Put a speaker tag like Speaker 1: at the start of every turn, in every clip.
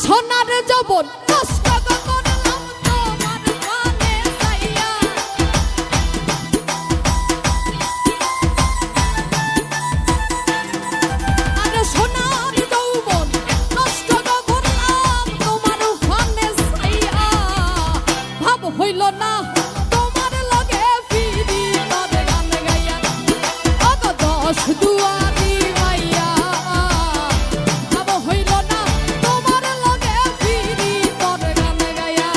Speaker 1: সোনার যৌবন নষ্ট করলাম তোমার গানে যাইয়া। আরে সোনার যৌবন নষ্ট করলাম তোমার গানে যাইয়া। ভাব হইল না তোমার লগে ফিরি তোর গান গাইয়া। অগ দশ দুয়ারি মাইয়া ভাব হইল না তোমার লগে ফিরি তোর গান গাইয়া।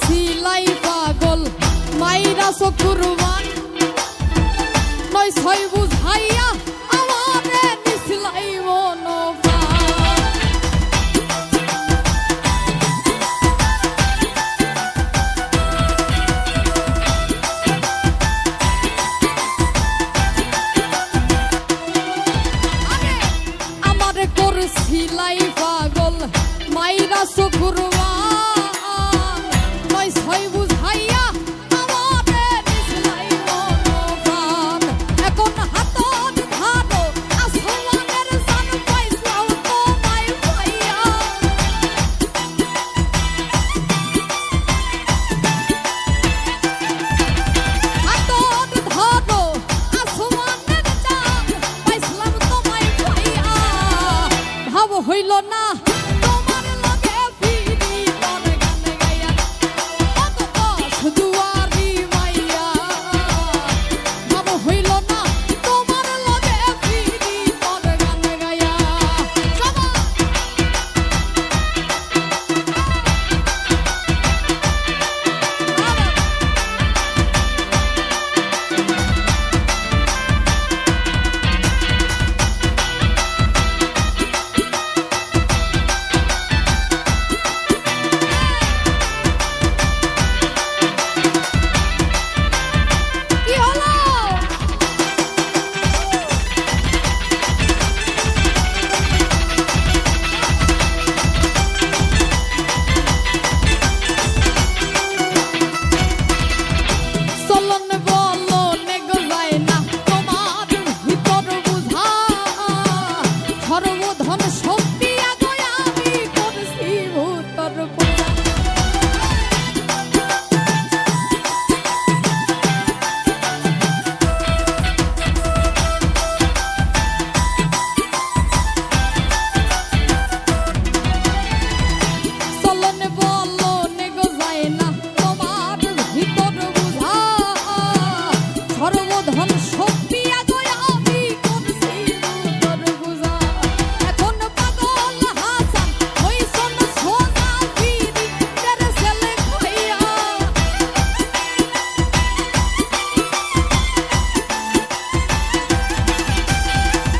Speaker 1: সিলাই পাগল মাইরা চকুরবান নয় ছয় বুঝাইয়া আমারে নিসলাই মনোপ্রাণ। আমারে করছিলাই পাগল মাইরা চকুরবান ছয় বুঝাইয়া আমারে নিসলাই মনোপ্রাণ। এখন হাতত ধরো আসমানের জান পাইছাও তোমায় পাইয়া। হাতত ধরো আসমানের জান পাইছলাম তোমায় পাইয়া। ভাব হইল না তোমার লগে ফিরি তোর গান গাইয়া। দুয়ারি মাইয়া ভাব হইল না তোমার লগে ফিরি তোর গান গাইয়া। সর্বধন শক্তি আগয় আমি করছি ভূতর পূজা। চলন বলনে গো যায় না তোমার ভিতর বুঝা। সর্বধন শক্তি আগয় আমি করছি ভূতর পূজা। এখন পাগল হাসান হইছন সোজা ফিরি তেরে ছেলে খাইয়া।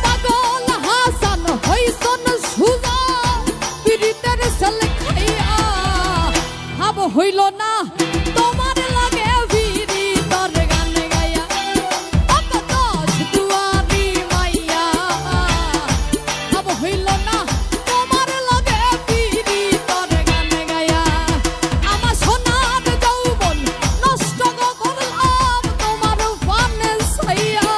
Speaker 1: পাগল হাসান হইছন সোজা ফিরি তেরে ছেলে খাইয়া। ভাব হইল না তোমার লাগে ফিরি তোর গান গাইয়া। অত দশ দুয়ারি মাইয়া ভাব হইল না তোমার লাগে ফিরি তোর গান গাইয়া। আমার সোনার যৌবন নষ্ট করলাম তোমার পানে ছাইয়া।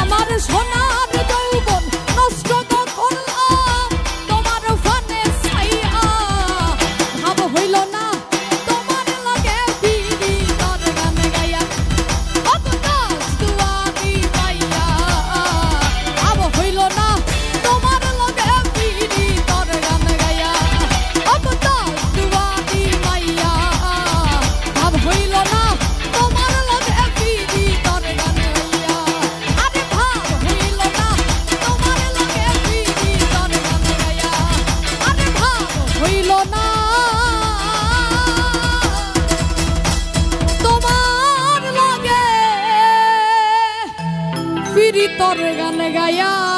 Speaker 1: আমার সোনার যৌবন নষ্ট করলাম না তোমার লাগে ফিরি তোর গান গায়া